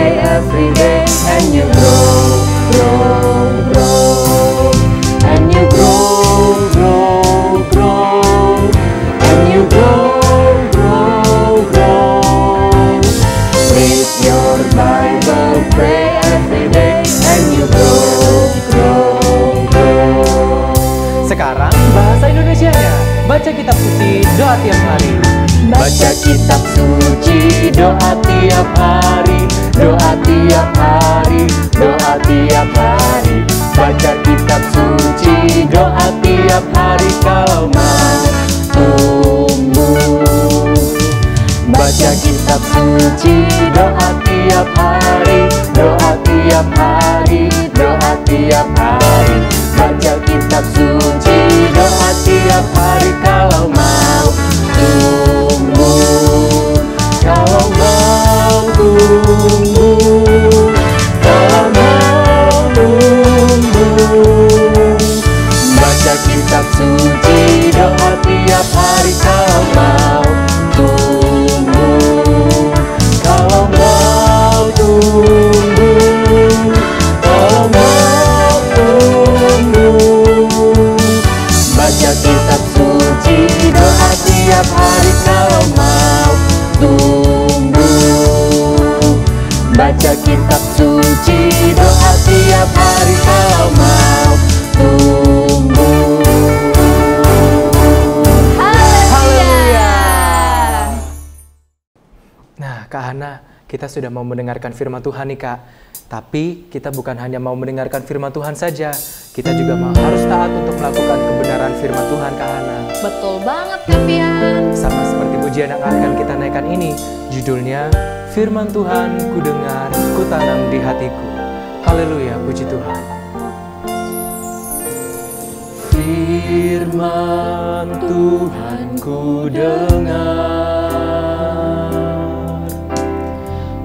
pray every day, and you grow, grow, grow, and you grow, grow, grow, and you grow, grow, grow. Read your Bible, pray every day, and you grow, grow, grow. Sekarang bahasa Indonesianya. Baca kitab suci, doa tiap hari. Baca kitab suci, doa tiap hari, doa tiap hari, doa tiap hari. Baca kitab suci, doa tiap hari kalau mau tumbuh. Baca kitab suci, doa tiap hari, doa tiap hari, doa tiap hari. Baca kitab suci, doa tiap hari kalau mau tumbuh. Kalau mau tumbuh, kalau mau tumbuh. Baca kitab suci, doa tiap hari kalau mau tumbuh. Kalau mau tumbuh, kalau mau tumbuh. Baca kitab suci, doa tiap hari kalau mau tumbuh. Baca kitab suci, doa tiap hari kalau mau tumbuh. Haleluya. Nah, Kak Hana, kita sudah mau mendengarkan firman Tuhan nih, Kak. Tapi kita bukan hanya mau mendengarkan firman Tuhan saja, kita juga harus taat untuk melakukan kebenaran firman Tuhan, Kak Hana. Betul banget, Kak Pian. Sama seperti pujian yang akan kita naikkan ini, judulnya Firman Tuhan ku dengar, ku tanam di hatiku. Haleluya, puji Tuhan. Firman Tuhan ku dengar,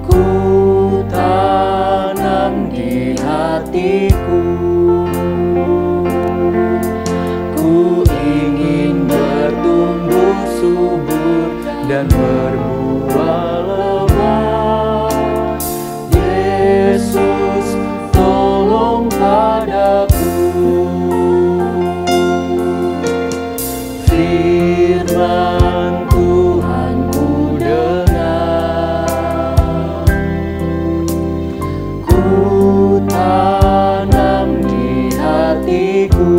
ku tanam di hatiku. Ku ingin bertumbuh subur dan berbuah lebat. Yesus, tolong padaku. Firman Tuhan ku dengar, ku tanam di hatiku.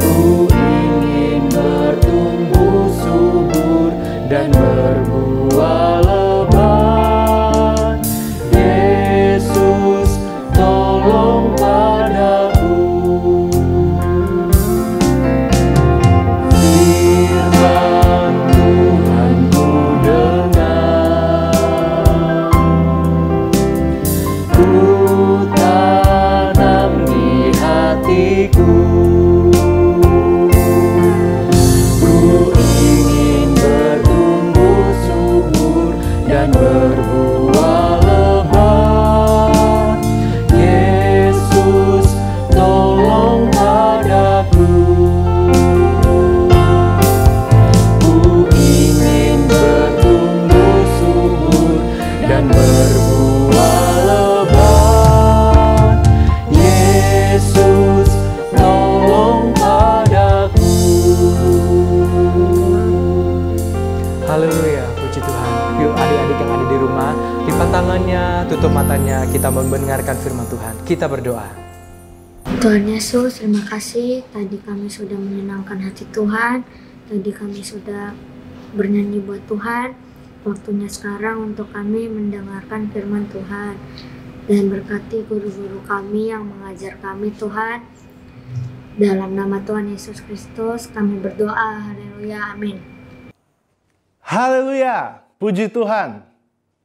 Ku ingin bertumbuh subur dan berbuah lebat. Yesus, tolong padaku. Firman Tuhan ku dengar, ku tanam di hatiku. Ku ingin bertumbuh subur dan berbuah lebat. Yesus, tolong padaku. Ku ingin bertumbuh subur dan berbuah lebat. Yesus, tolong padaku. Haleluya, puji Tuhan. Yuk adik-adik yang ada di rumah, lipat tangannya, tutup matanya, kita mendengarkan firman Tuhan. Kita berdoa. Tuhan Yesus, terima kasih. Tadi kami sudah menyenangkan hati Tuhan. Tadi kami sudah bernyanyi buat Tuhan. Waktunya sekarang untuk kami mendengarkan firman Tuhan. Dan berkati guru-guru kami yang mengajar kami, Tuhan. Dalam nama Tuhan Yesus Kristus kami berdoa. Haleluya, amin. Haleluya, puji Tuhan.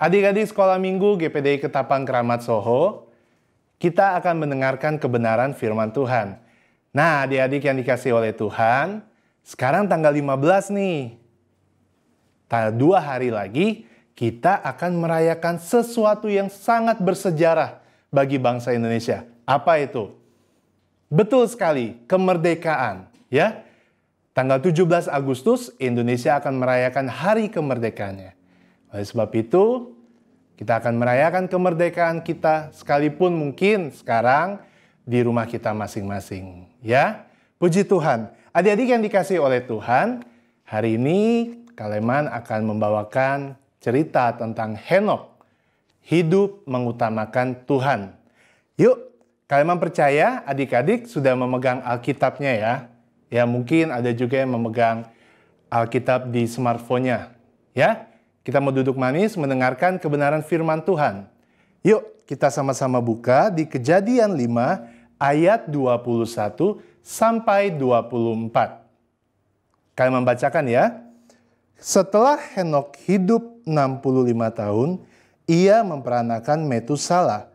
Adik-adik sekolah minggu GPDI Ketapang Keramat Soho, kita akan mendengarkan kebenaran firman Tuhan. Nah, adik-adik yang dikasih oleh Tuhan, sekarang tanggal 15 nih. 2 hari lagi, kita akan merayakan sesuatu yang sangat bersejarah bagi bangsa Indonesia. Apa itu? Betul sekali, kemerdekaan. Ya, tanggal 17 Agustus, Indonesia akan merayakan hari kemerdekaannya. Oleh sebab itu, kita akan merayakan kemerdekaan kita sekalipun mungkin sekarang di rumah kita masing-masing. Ya, puji Tuhan. Adik-adik yang dikasihi oleh Tuhan, hari ini Kaleman akan membawakan cerita tentang Henok, hidup mengutamakan Tuhan. Yuk, Kaleman percaya adik-adik sudah memegang Alkitabnya ya. Ya, mungkin ada juga yang memegang Alkitab di smartphone-nya. Ya, kita mau duduk manis mendengarkan kebenaran firman Tuhan. Yuk, kita sama-sama buka di Kejadian 5 ayat 21 sampai 24. Kalian membacakan ya. Setelah Henok hidup 65 tahun, ia memperanakan Metusala.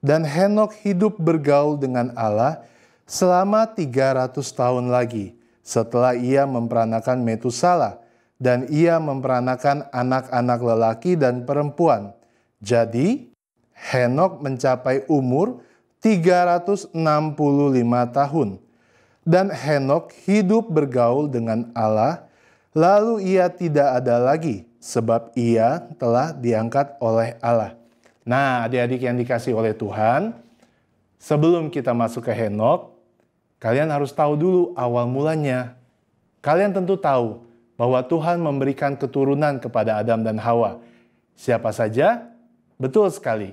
Dan Henok hidup bergaul dengan Allah selama 300 tahun lagi setelah ia memperanakan Metusala. Dan ia memperanakan anak-anak lelaki dan perempuan. Jadi, Henok mencapai umur 365 tahun. Dan Henok hidup bergaul dengan Allah, lalu ia tidak ada lagi, sebab ia telah diangkat oleh Allah. Nah, adik-adik yang dikasihi oleh Tuhan, sebelum kita masuk ke Henok, kalian harus tahu dulu awal mulanya. Kalian tentu tahu bahwa Tuhan memberikan keturunan kepada Adam dan Hawa. Siapa saja? Betul sekali,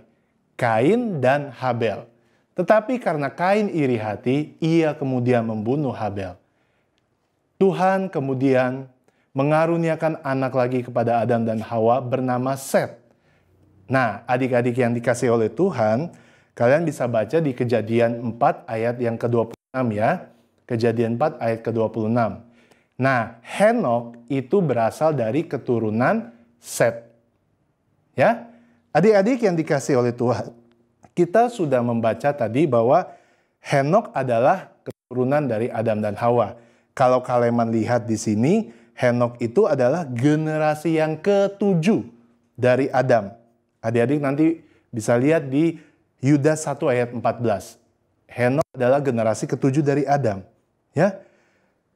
Kain dan Habel. Tetapi karena Kain iri hati, ia kemudian membunuh Habel. Tuhan kemudian mengaruniakan anak lagi kepada Adam dan Hawa bernama Set. Nah, adik-adik yang dikasihi oleh Tuhan, kalian bisa baca di Kejadian 4 ayat yang ke-26 ya. Kejadian 4 ayat ke-26. Nah, Henok itu berasal dari keturunan Set. Ya, adik-adik yang dikasihi oleh Tuhan, kita sudah membaca tadi bahwa Henok adalah keturunan dari Adam dan Hawa. Kalau Kaleman lihat di sini, Henok itu adalah generasi yang ke-7 dari Adam. Adik-adik nanti bisa lihat di Yudas 1 ayat 14. Henok adalah generasi ke-7 dari Adam. Ya.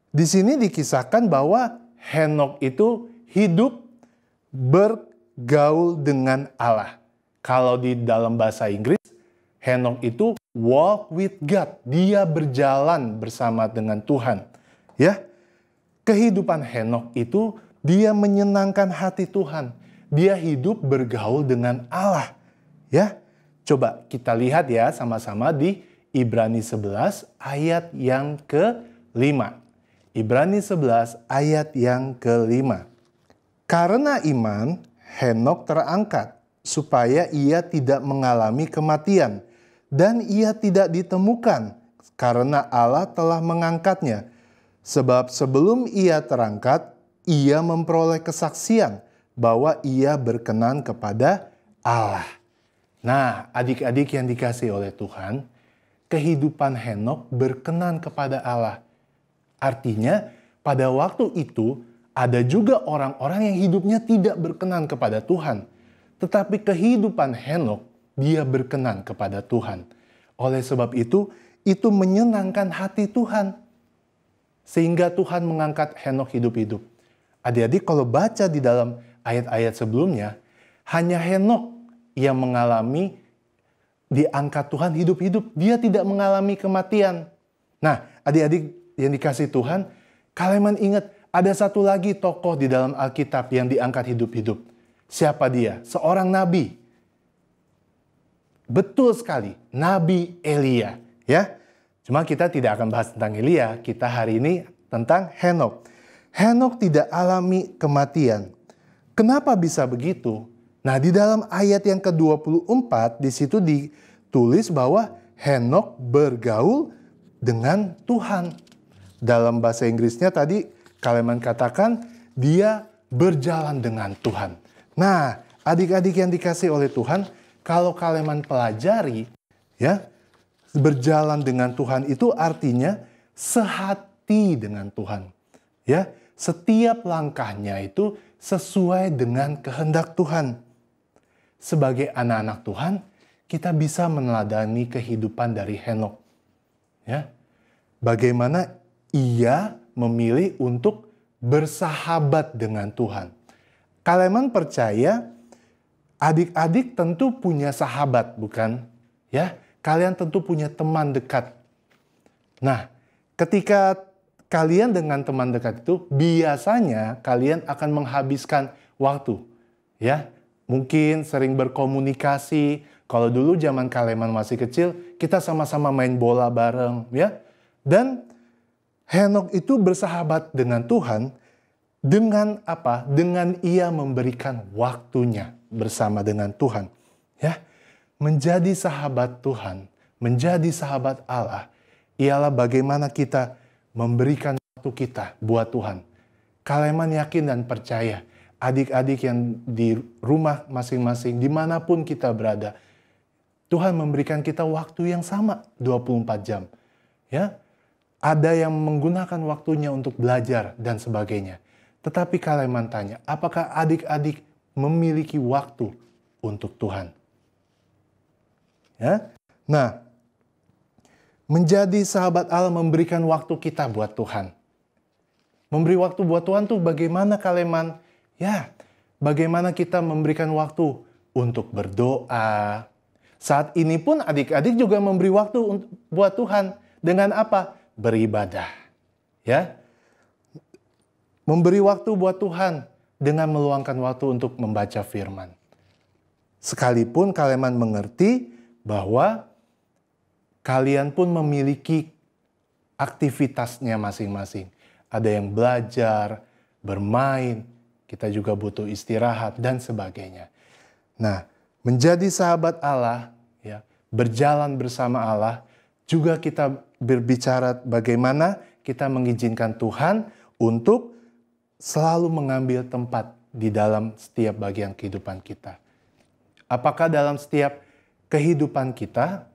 Di sini dikisahkan bahwa Henok itu hidup bergaul dengan Allah. Kalau di dalam bahasa Inggris, Henok itu walk with God. Dia berjalan bersama dengan Tuhan. Ya, kehidupan Henok itu dia menyenangkan hati Tuhan. Dia hidup bergaul dengan Allah. Ya, coba kita lihat ya sama-sama di Ibrani 11 ayat yang ke-5. Ibrani 11 ayat yang ke-5. Karena iman, Henok terangkat, supaya ia tidak mengalami kematian, dan ia tidak ditemukan, karena Allah telah mengangkatnya. Sebab sebelum ia terangkat, ia memperoleh kesaksian, bahwa ia berkenan kepada Allah. Nah, adik-adik yang dikasihi oleh Tuhan, kehidupan Henok berkenan kepada Allah. Artinya, pada waktu itu ada juga orang-orang yang hidupnya tidak berkenan kepada Tuhan. Tetapi kehidupan Henok, dia berkenan kepada Tuhan. Oleh sebab itu menyenangkan hati Tuhan. Sehingga Tuhan mengangkat Henok hidup-hidup. Adik-adik kalau baca di dalam ayat-ayat sebelumnya, hanya Henok yang mengalami diangkat Tuhan hidup-hidup. Dia tidak mengalami kematian. Nah, adik-adik yang dikasihi Tuhan, Kaleman ingat ada satu lagi tokoh di dalam Alkitab yang diangkat hidup-hidup. Siapa dia? Seorang nabi. Betul sekali, Nabi Elia. Ya, cuma kita tidak akan bahas tentang Elia. Kita hari ini tentang Henok. Henok tidak alami kematian. Kenapa bisa begitu? Nah, di dalam ayat yang ke-24 di situ ditulis bahwa Henok bergaul dengan Tuhan. Dalam bahasa Inggrisnya tadi Kaleman katakan dia berjalan dengan Tuhan. Nah, adik-adik yang dikasihi oleh Tuhan, kalau Kaleman pelajari ya, berjalan dengan Tuhan itu artinya sehati dengan Tuhan. Ya, setiap langkahnya itu sesuai dengan kehendak Tuhan. Sebagai anak-anak Tuhan, kita bisa meneladani kehidupan dari Henok. Ya. Bagaimana ia memilih untuk bersahabat dengan Tuhan. Kaleman percaya adik-adik tentu punya sahabat, bukan? Ya, kalian tentu punya teman dekat. Nah, ketika kalian dengan teman dekat itu, biasanya kalian akan menghabiskan waktu. Ya, mungkin sering berkomunikasi. Kalau dulu zaman Kaleman masih kecil, kita sama-sama main bola bareng, ya. Dan Henokh itu bersahabat dengan Tuhan dengan apa? Dengan ia memberikan waktunya bersama dengan Tuhan. Ya, menjadi sahabat Tuhan, menjadi sahabat Allah, ialah bagaimana kita memberikan waktu kita buat Tuhan. Kaleman yakin dan percaya, adik-adik yang di rumah masing-masing, dimanapun kita berada, Tuhan memberikan kita waktu yang sama, 24 jam. Ya, ada yang menggunakan waktunya untuk belajar dan sebagainya. Tetapi Kaleman tanya, apakah adik-adik memiliki waktu untuk Tuhan? Ya, nah, menjadi sahabat Allah memberikan waktu kita buat Tuhan. Memberi waktu buat Tuhan tuh bagaimana Kaleman? Ya, bagaimana kita memberikan waktu untuk berdoa. Saat ini pun adik-adik juga memberi waktu buat Tuhan. Dengan apa? Beribadah. Ya, memberi waktu buat Tuhan dengan meluangkan waktu untuk membaca firman. Sekalipun Kaleman mengerti bahwa kalian pun memiliki aktivitasnya masing-masing. Ada yang belajar, bermain, kita juga butuh istirahat dan sebagainya. Nah, menjadi sahabat Allah, ya, berjalan bersama Allah, juga kita berbicara bagaimana kita mengizinkan Tuhan untuk selalu mengambil tempat di dalam setiap bagian kehidupan kita. Apakah dalam setiap kehidupan kita,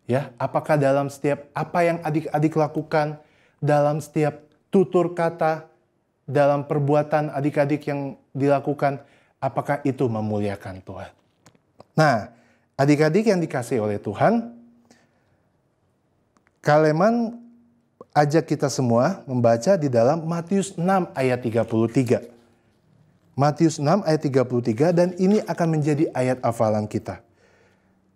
ya, apakah dalam setiap apa yang adik-adik lakukan, dalam setiap tutur kata, dalam perbuatan adik-adik yang dilakukan, apakah itu memuliakan Tuhan? Nah, adik-adik yang dikasihi oleh Tuhan, Kaleman ajak kita semua membaca di dalam Matius 6 ayat 33. Matius 6 ayat 33, dan ini akan menjadi ayat hafalan kita.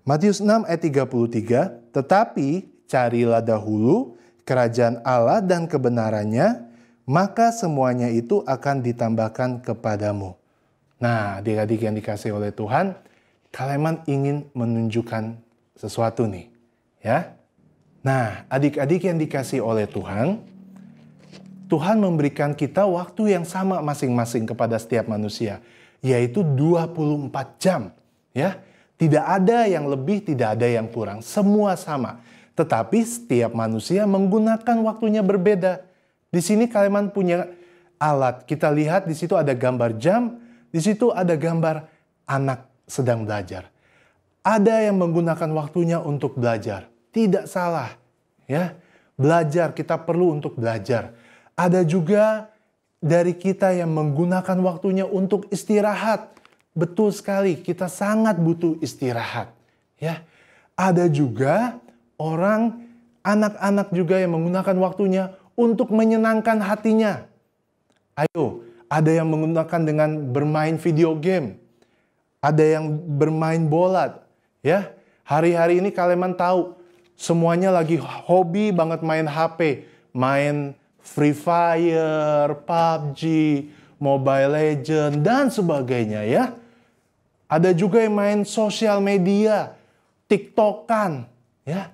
Matius 6 ayat 33, tetapi carilah dahulu kerajaan Allah dan kebenarannya, maka semuanya itu akan ditambahkan kepadamu. Nah, adik-adik yang dikasihi oleh Tuhan, Kaleman ingin menunjukkan sesuatu nih, ya. Nah, adik-adik yang dikasihi oleh Tuhan, Tuhan memberikan kita waktu yang sama masing-masing kepada setiap manusia, yaitu 24 jam, ya. Tidak ada yang lebih, tidak ada yang kurang, semua sama. Tetapi setiap manusia menggunakan waktunya berbeda. Di sini Kaleman punya alat. Kita lihat di situ ada gambar jam, di situ ada gambar anak sedang belajar. Ada yang menggunakan waktunya untuk belajar. Tidak salah, ya. Belajar, kita perlu untuk belajar. Ada juga dari kita yang menggunakan waktunya untuk istirahat. Betul sekali, kita sangat butuh istirahat, ya. Ada juga orang, anak-anak juga yang menggunakan waktunya untuk menyenangkan hatinya. Ayo, ada yang menggunakan dengan bermain video game. Ada yang bermain bola, ya. Hari-hari ini Kaleman tahu semuanya lagi hobi banget main HP, main Free Fire, PUBG, Mobile Legends, dan sebagainya, ya. Ada juga yang main sosial media, TikTokan, ya.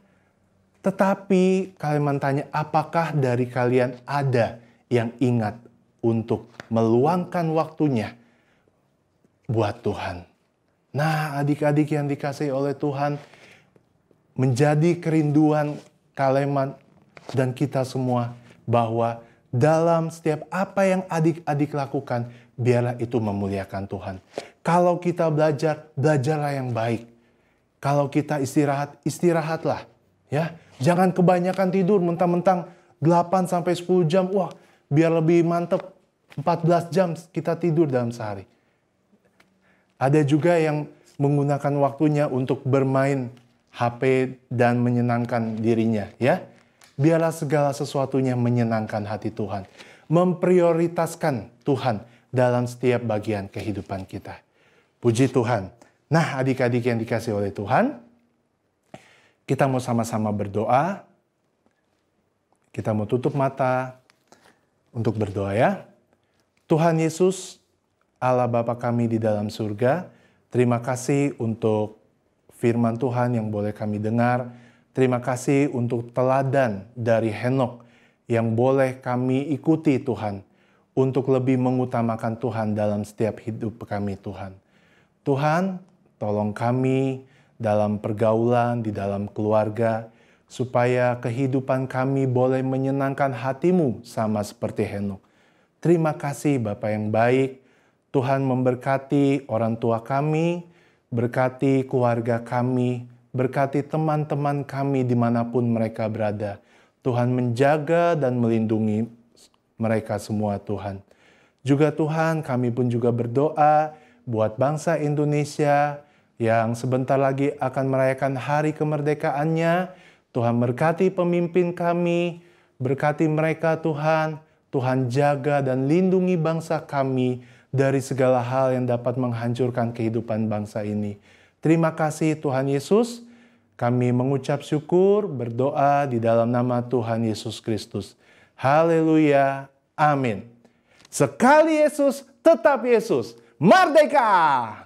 Tetapi Kaleman tanya, apakah dari kalian ada yang ingat untuk meluangkan waktunya buat Tuhan? Nah, adik-adik yang dikasihi oleh Tuhan, menjadi kerinduan Kaleman dan kita semua bahwa dalam setiap apa yang adik-adik lakukan, biarlah itu memuliakan Tuhan. Kalau kita belajar, belajarlah yang baik. Kalau kita istirahat, istirahatlah, ya. Jangan kebanyakan tidur, mentang-mentang 8 sampai 10 jam. Wah, biar lebih mantep 14 jam kita tidur dalam sehari. Ada juga yang menggunakan waktunya untuk bermain HP dan menyenangkan dirinya, ya. Biarlah segala sesuatunya menyenangkan hati Tuhan. Memprioritaskan Tuhan dalam setiap bagian kehidupan kita. Puji Tuhan. Nah, adik-adik yang dikasihi oleh Tuhan, kita mau sama-sama berdoa. Kita mau tutup mata untuk berdoa ya. Tuhan Yesus, Allah Bapa kami di dalam surga, terima kasih untuk firman Tuhan yang boleh kami dengar. Terima kasih untuk teladan dari Henokh yang boleh kami ikuti Tuhan, untuk lebih mengutamakan Tuhan dalam setiap hidup kami Tuhan. Tuhan, tolong kami dalam pergaulan, di dalam keluarga, supaya kehidupan kami boleh menyenangkan hati-Mu sama seperti Henokh. Terima kasih Bapa yang baik, Tuhan memberkati orang tua kami, berkati keluarga kami, berkati teman-teman kami dimanapun mereka berada. Tuhan menjaga dan melindungi mereka semua Tuhan. Juga Tuhan, kami pun juga berdoa buat bangsa Indonesia yang sebentar lagi akan merayakan hari kemerdekaannya. Tuhan berkati pemimpin kami, berkati mereka Tuhan. Tuhan jaga dan lindungi bangsa kami dari segala hal yang dapat menghancurkan kehidupan bangsa ini. Terima kasih Tuhan Yesus. Kami mengucap syukur, berdoa di dalam nama Tuhan Yesus Kristus. Haleluya. Amin. Sekali Yesus, tetap Yesus. Merdeka!